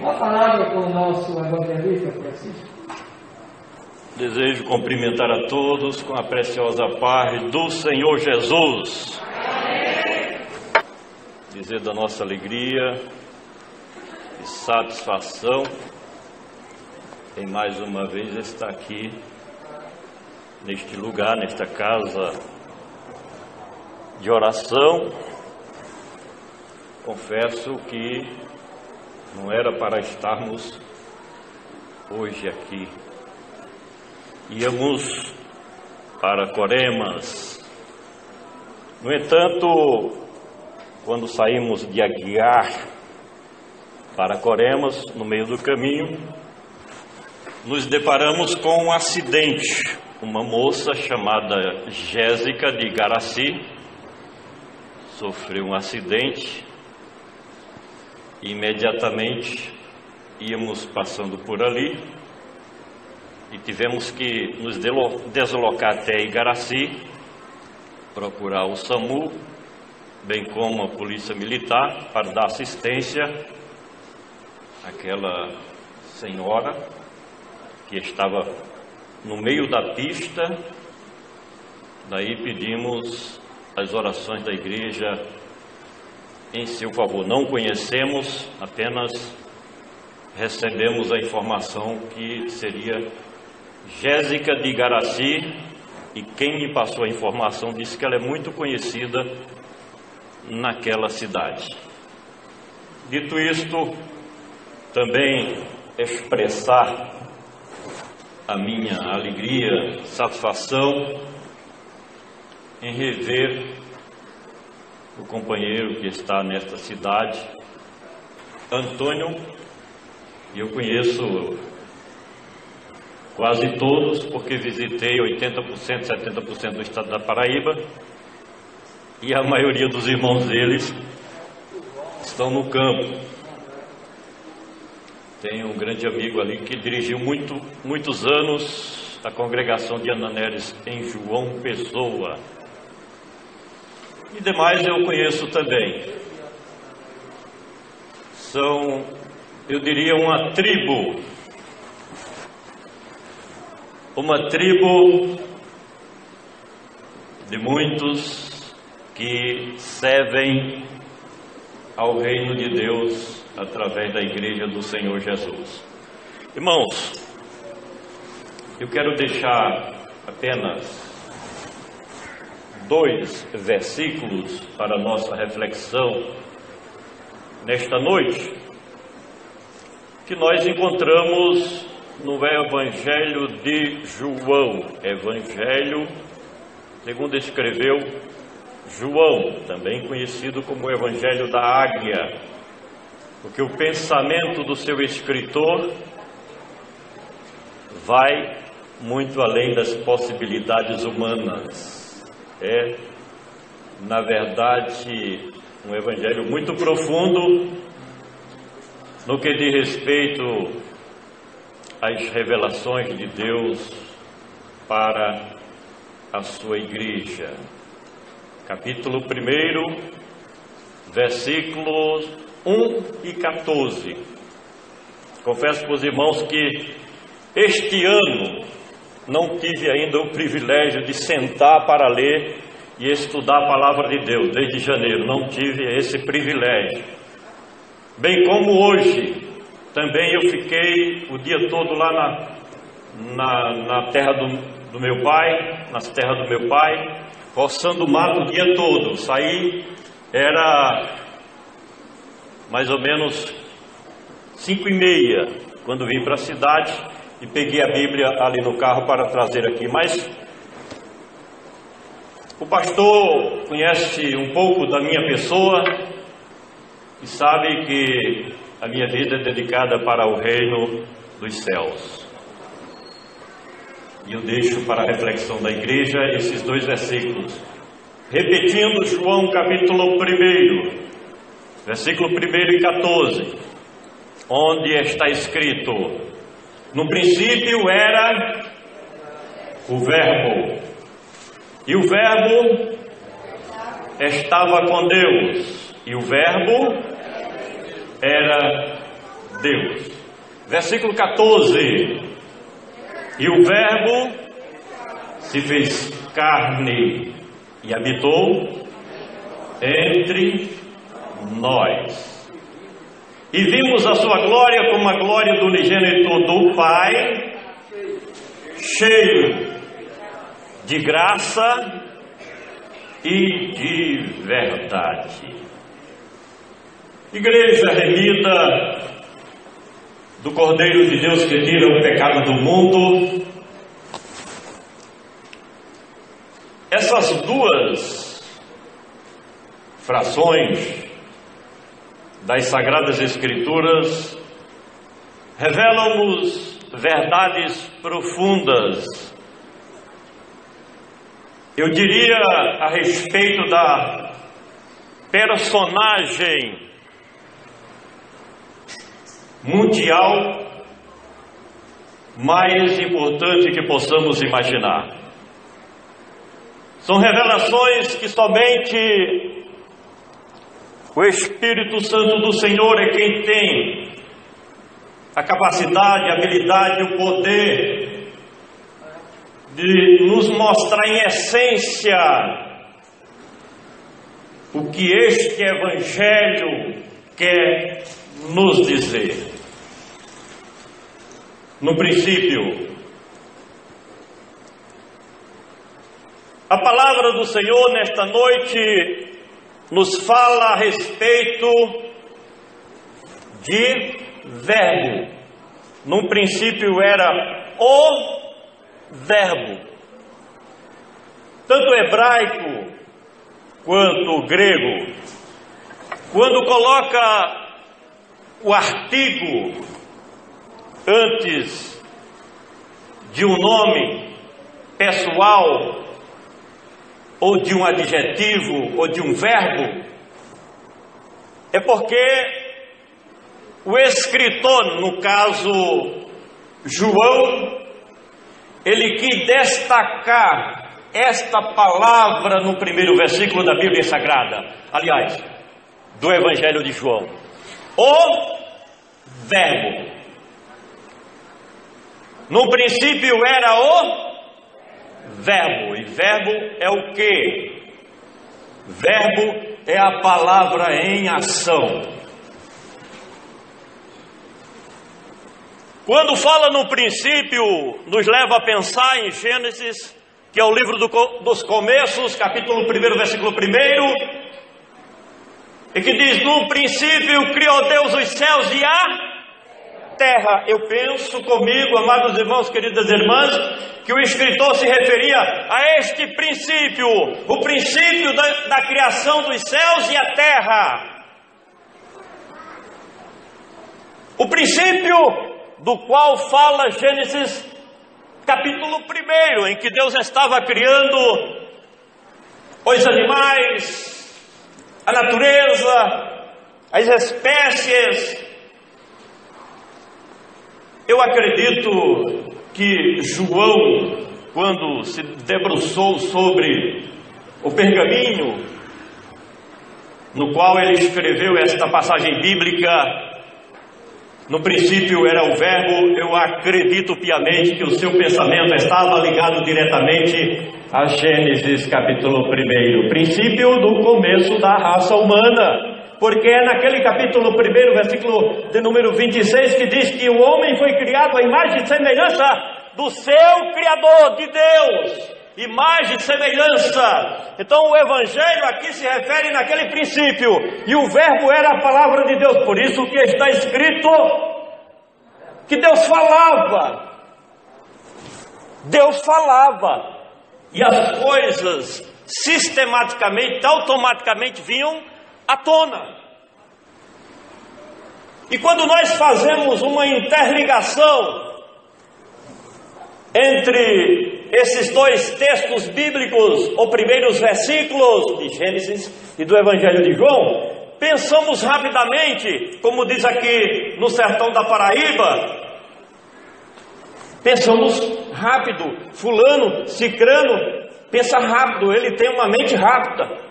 A palavra com o nosso evangelista Francisco. Desejo cumprimentar a todos com a preciosa paz do Senhor Jesus. Amém. Dizer da nossa alegria e satisfação em mais uma vez estar aqui neste lugar, nesta casa de oração. Confesso que não era para estarmos hoje aqui. Íamos para Coremas. No entanto, quando saímos de Aguiar para Coremas, no meio do caminho, nos deparamos com um acidente. Uma moça chamada Jéssica de Igaraci sofreu um acidente. Imediatamente íamos passando por ali e tivemos que nos deslocar até Igaraci, procurar o SAMU, bem como a Polícia Militar, para dar assistência àquela senhora que estava no meio da pista. Daí pedimos as orações da igreja em seu favor. Não conhecemos, apenas recebemos a informação que seria Jéssica de Igaraci, e quem me passou a informação disse que ela é muito conhecida naquela cidade. Dito isto, também expressar a minha alegria, satisfação em rever o companheiro que está nesta cidade, Antônio. Eu conheço quase todos, porque visitei 80%, 70% do estado da Paraíba, e a maioria dos irmãos deles estão no campo. Tenho um grande amigo ali que dirigiu muitos anos a congregação de Ananélis em João Pessoa. E demais eu conheço também. São, eu diria, uma tribo de muitos que servem ao reino de Deus através da igreja do Senhor Jesus. Irmãos, eu quero deixar apenas 2 versículos para a nossa reflexão nesta noite, que nós encontramos no Evangelho de João, Evangelho segundo escreveu João, também conhecido como o Evangelho da Águia, porque o pensamento do seu escritor vai muito além das possibilidades humanas. É, na verdade, um evangelho muito profundo no que diz respeito às revelações de Deus para a sua igreja. Capítulo 1, versículos 1 e 14. Confesso para os irmãos que este ano não tive ainda o privilégio de sentar para ler e estudar a palavra de Deus. Desde janeiro não tive esse privilégio. Bem como hoje, também eu fiquei o dia todo lá na terra do meu pai, nas terras do meu pai, roçando o mato o dia todo. Saí, era mais ou menos 5h30, quando vim para a cidade, e peguei a Bíblia ali no carro para trazer aqui. Mas o pastor conhece um pouco da minha pessoa e sabe que a minha vida é dedicada para o reino dos céus. E eu deixo para a reflexão da igreja esses 2 versículos. Repetindo João capítulo 1, versículo 1 e 14, onde está escrito: no princípio era o Verbo, e o Verbo estava com Deus, e o Verbo era Deus. Versículo 14. E o Verbo se fez carne e habitou entre nós. E vimos a sua glória como a glória do unigênito do Pai, cheio de graça e de verdade. Igreja remida do Cordeiro de Deus que tira o pecado do mundo, essas duas frações das Sagradas Escrituras revelam-nos verdades profundas, eu diria, a respeito da personagem mundial mais importante que possamos imaginar. São revelações que somente o Espírito Santo do Senhor é quem tem a capacidade, a habilidade, o poder de nos mostrar em essência o que este Evangelho quer nos dizer. No princípio, a palavra do Senhor nesta noite nos fala a respeito de Verbo. No princípio era o Verbo. Tanto o hebraico quanto o grego, quando coloca o artigo antes de um nome pessoal, ou de um adjetivo, ou de um verbo, é porque o escritor, no caso João, ele quis destacar esta palavra no primeiro versículo da Bíblia Sagrada, aliás, do Evangelho de João: o Verbo. No princípio era o Verbo. E verbo é o quê? Verbo é a palavra em ação. Quando fala no princípio, nos leva a pensar em Gênesis, que é o livro dos começos, capítulo 1, versículo 1, e que diz: no princípio criou Deus os céus e a terra. Eu penso comigo, amados irmãos, queridas irmãs, que o escritor se referia a este princípio, o princípio da criação dos céus e a terra. O princípio do qual fala Gênesis capítulo 1, em que Deus estava criando os animais, a natureza, as espécies. Eu acredito que João, quando se debruçou sobre o pergaminho no qual ele escreveu esta passagem bíblica, no princípio era o Verbo, eu acredito piamente que o seu pensamento estava ligado diretamente a Gênesis capítulo 1, princípio do começo da raça humana. Porque é naquele capítulo 1, versículo de número 26, que diz que o homem foi criado à imagem e semelhança do seu Criador, de Deus. Imagem e semelhança. Então o Evangelho aqui se refere naquele princípio. E o Verbo era a palavra de Deus. Por isso que está escrito que Deus falava. Deus falava. E as coisas sistematicamente, automaticamente vinham à tona. E quando nós fazemos uma interligação entre esses dois textos bíblicos, os primeiros versículos de Gênesis e do Evangelho de João, pensamos rapidamente, como diz aqui no sertão da Paraíba, pensamos rápido. Fulano, cicrano, pensa rápido, ele tem uma mente rápida.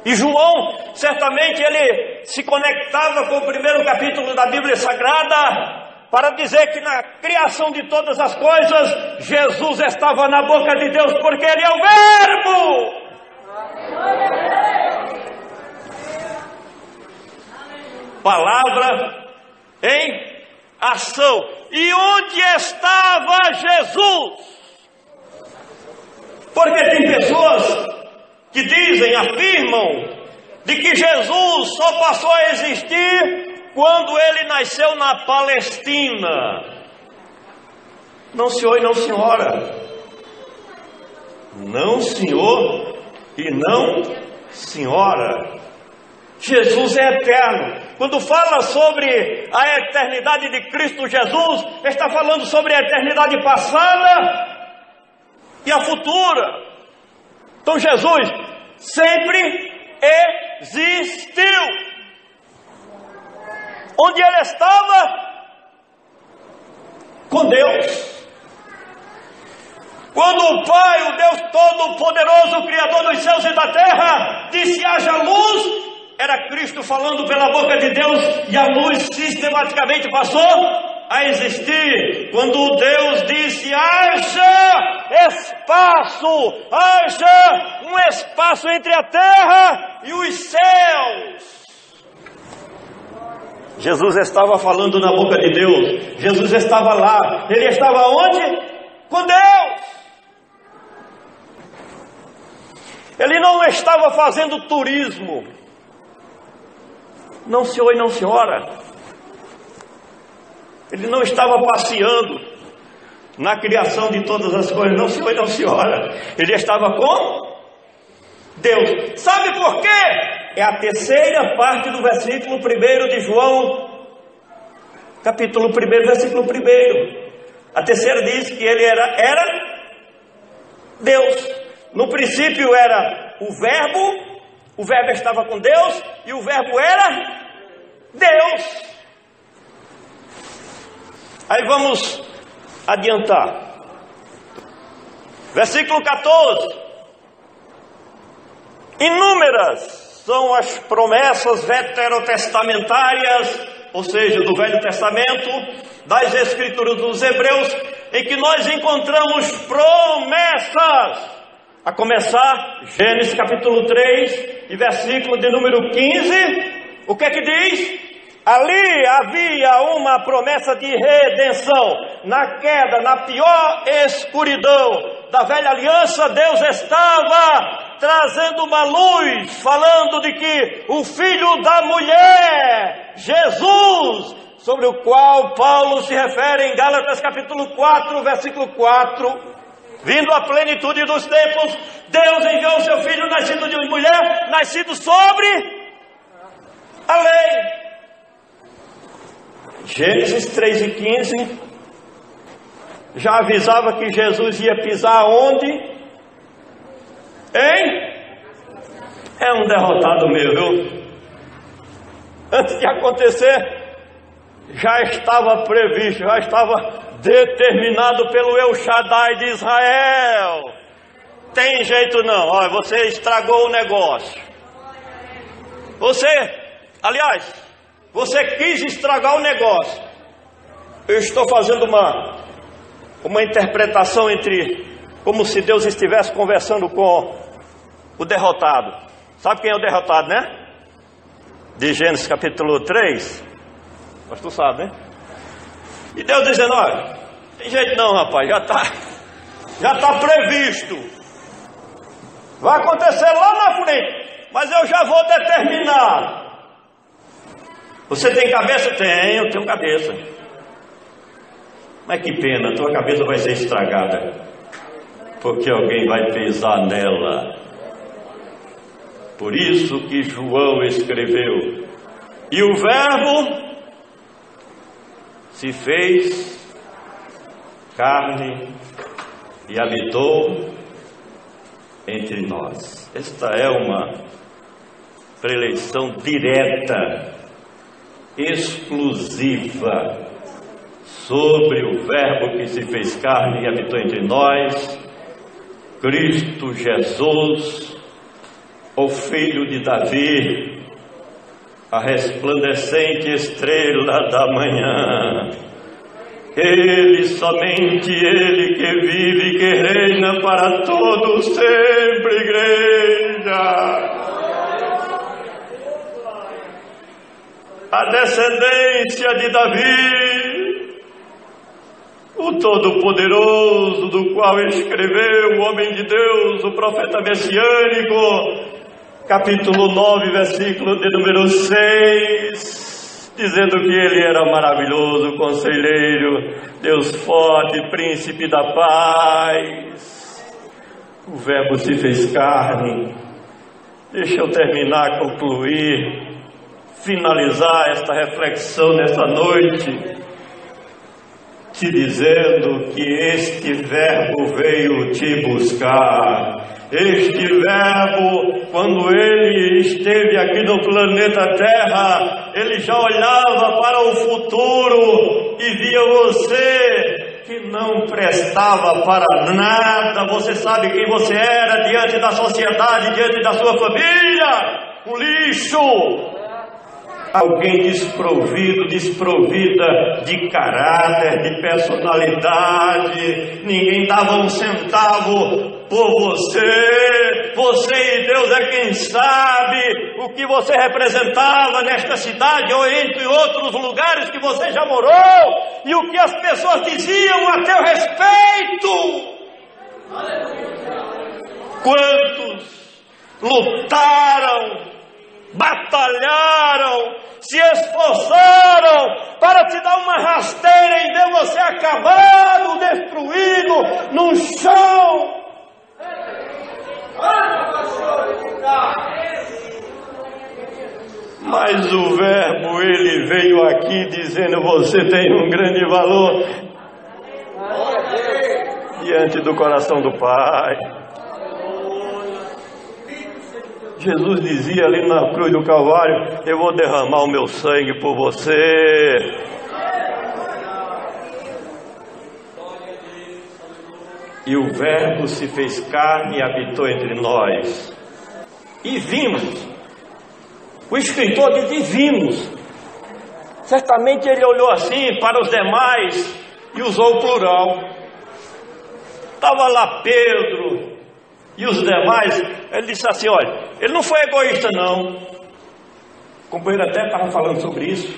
E João, certamente ele se conectava com o primeiro capítulo da Bíblia Sagrada para dizer que na criação de todas as coisas, Jesus estava na boca de Deus, porque Ele é o Verbo. Palavra em ação. E onde estava Jesus? Porque tem pessoas que dizem, afirmam, de que Jesus só passou a existir quando ele nasceu na Palestina. Não, senhor e não, senhora. Não, senhor e não, senhora. Jesus é eterno. Quando fala sobre a eternidade de Cristo Jesus, está falando sobre a eternidade passada e a futura. Então Jesus sempre existiu. Onde ele estava? Com Deus. Quando o Pai, o Deus Todo-Poderoso, o Criador dos céus e da terra, disse haja luz, era Cristo falando pela boca de Deus, e a luz sistematicamente passou a existir. Quando Deus disse haja espaço, haja um espaço entre a terra e os céus, Jesus estava falando na boca de Deus. Jesus estava lá. Ele estava onde? Com Deus. Ele não estava fazendo turismo. Não, senhor e não, senhora. Ele não estava passeando na criação de todas as coisas. Não, senhor e não, senhora. Ele estava com Deus. Sabe por quê? É a terceira parte do versículo 1 de João, capítulo 1, versículo 1. A terceira diz que ele era Deus. No princípio era o Verbo estava com Deus e o Verbo era Deus. Aí vamos adiantar. Versículo 14. Inúmeras são as promessas veterotestamentárias, ou seja, do Velho Testamento, das Escrituras dos Hebreus, em que nós encontramos promessas. A começar, Gênesis capítulo 3, e versículo de número 15, o que é que diz? Ali havia uma promessa de redenção. Na queda, na pior escuridão da velha aliança, Deus estava trazendo uma luz, falando de que o Filho da mulher, Jesus, sobre o qual Paulo se refere em Gálatas capítulo 4, versículo 4, vindo à plenitude dos tempos, Deus enviou o seu Filho nascido de uma mulher, nascido sobre a lei. Gênesis 3 e 15 já avisava que Jesus ia pisar onde? É um derrotado meu, viu? Antes de acontecer, já estava previsto, já estava determinado pelo El Shaddai de Israel. Tem jeito não, olha, você estragou o negócio. Você quis estragar o negócio. Eu estou fazendo uma interpretação como se Deus estivesse conversando com o derrotado. Sabe quem é o derrotado, né? De Gênesis capítulo 3. Mas tu sabe, né? E Deus dizendo, olha, tem jeito não, rapaz, já está previsto. Vai acontecer lá na frente, mas eu já vou determinar. Você tem cabeça? Eu tenho cabeça. Mas que pena, tua cabeça vai ser estragada, porque alguém vai pisar nela. Por isso que João escreveu, e o Verbo se fez carne e habitou entre nós. Esta é uma preleção direta, exclusiva, sobre o Verbo que se fez carne e habitou entre nós, Cristo Jesus, ó Filho de Davi, a resplandecente estrela da manhã. Ele, somente Ele que vive e que reina para todo sempre, igreja. A descendência de Davi, o Todo-Poderoso, do qual escreveu o homem de Deus, o profeta messiânico, capítulo 9, versículo de número 6, dizendo que ele era maravilhoso, conselheiro, Deus forte, príncipe da paz. O Verbo se fez carne. Deixa eu terminar, concluir, finalizar esta reflexão nessa noite, te dizendo que este Verbo veio te buscar. Este Verbo, quando ele esteve aqui no planeta Terra, ele já olhava para o futuro e via você que não prestava para nada. Você sabe quem você era diante da sociedade, diante da sua família? Um lixo. Alguém desprovido, desprovida de caráter, de personalidade. Ninguém dava um centavo por você. Você e Deus é quem sabe o que você representava nesta cidade ou entre outros lugares que você já morou, e o que as pessoas diziam a teu respeito. Quantos lutaram, batalharam, se esforçaram para te dar uma rasteira e ver você acabado, destruído no chão. Mas o Verbo, ele veio aqui dizendo: você tem um grande valor diante do coração do Pai. Jesus dizia ali na cruz do Calvário: eu vou derramar o meu sangue por você. E o Verbo se fez carne e habitou entre nós. E vimos. O escritor diz: e vimos. Certamente ele olhou assim para os demais e usou o plural. Estava lá Pedro e os demais. Ele disse assim: olha, ele não foi egoísta não. O companheiro até estava falando sobre isso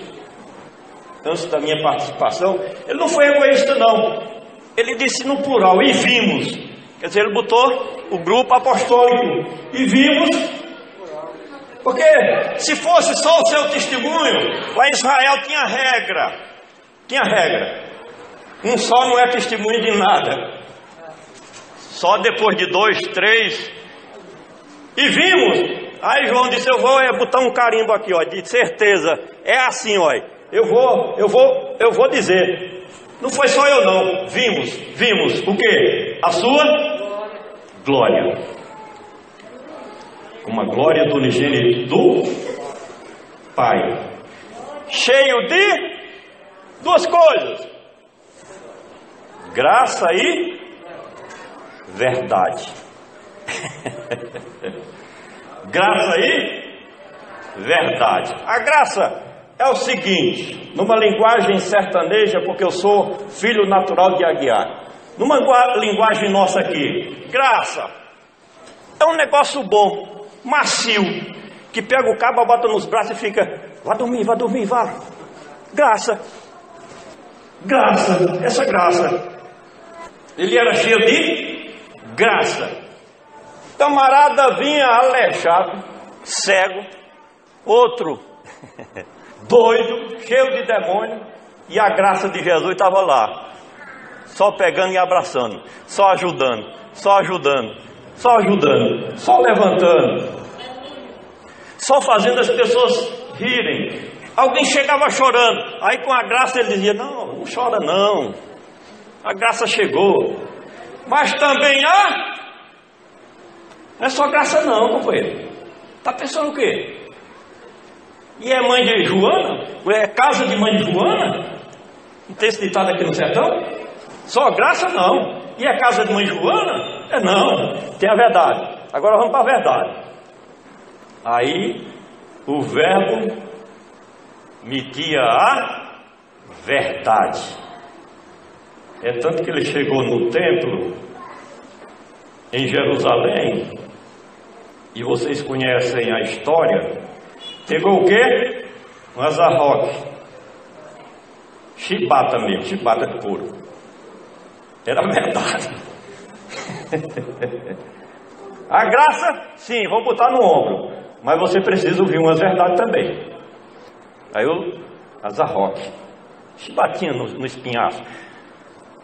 antes da minha participação. Ele não foi egoísta não. Ele disse no plural: e vimos. Quer dizer, ele botou o grupo apostólico. E vimos. Porque se fosse só o seu testemunho, lá em Israel tinha regra. Tinha regra. Um só não é testemunho de nada. Só depois de 2, 3. E vimos. Aí João disse: eu vou botar um carimbo aqui, ó, de certeza. É assim, ó. Eu vou dizer. Não foi só eu não. Vimos o quê? A sua glória. Como a glória do unigênito do Pai. Cheio de duas coisas: graça e verdade. Graça e verdade. A graça é o seguinte, numa linguagem sertaneja, porque eu sou filho natural de Aguiar, numa linguagem nossa aqui, graça é um negócio bom, macio, que pega o cabo, bota nos braços e fica: vai dormir, vá. Graça, essa graça. Ele era cheio de graça. Camarada vinha aleijado, cego, outro doido, cheio de demônio, e a graça de Jesus estava lá, só pegando e abraçando, só ajudando, só levantando, só fazendo as pessoas rirem. Alguém chegava chorando, aí com a graça ele dizia: não chora não, a graça chegou. Mas também não é só graça não, companheiro. Está pensando o quê? E é mãe de Joana? É casa de mãe de Joana? Não tem esse ditado aqui no sertão? Só graça não. E é casa de mãe de Joana? Não, tem a verdade. Agora vamos para a verdade. Aí o verbo metia a verdade. É tanto que ele chegou no templo em Jerusalém, e vocês conhecem a história. Pegou o quê? Um azarroque, chibata mesmo, chibata de couro. Era verdade. A graça, sim, vou botar no ombro, mas você precisa ouvir umas verdades também. Aí o azarroque, chibatinha no espinhaço.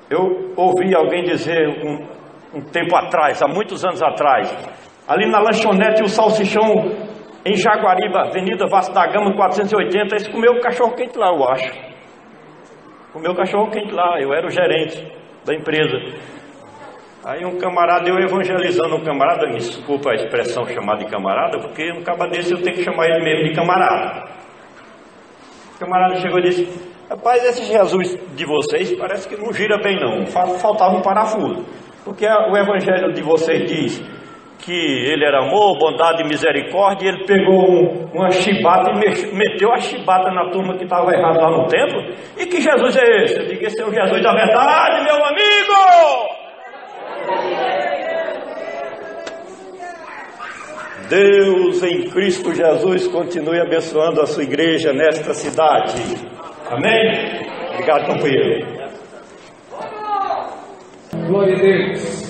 Eu ouvi alguém dizer um tempo atrás, há muitos anos atrás, ali na lanchonete o salsichão em Jaguaribe, Avenida Vasco da Gama 480, eles comeu cachorro quente lá, eu acho. Comeu cachorro quente lá, eu era o gerente da empresa. Aí um camarada, eu evangelizando um camarada, me desculpa a expressão chamada de camarada, porque um caba desse eu tenho que chamar ele mesmo de camarada. O camarada chegou e disse: rapaz, esse Jesus de vocês parece que não gira bem não, faltava um parafuso. Porque o evangelho de vocês diz que ele era amor, bondade e misericórdia, e ele pegou uma chibata e meteu a chibata na turma que estava errado lá no templo. E que Jesus é esse? Eu digo: esse é o Jesus da verdade, meu amigo! Deus em Cristo Jesus continue abençoando a sua igreja nesta cidade. Amém? Obrigado, companheiro. Glória a Deus.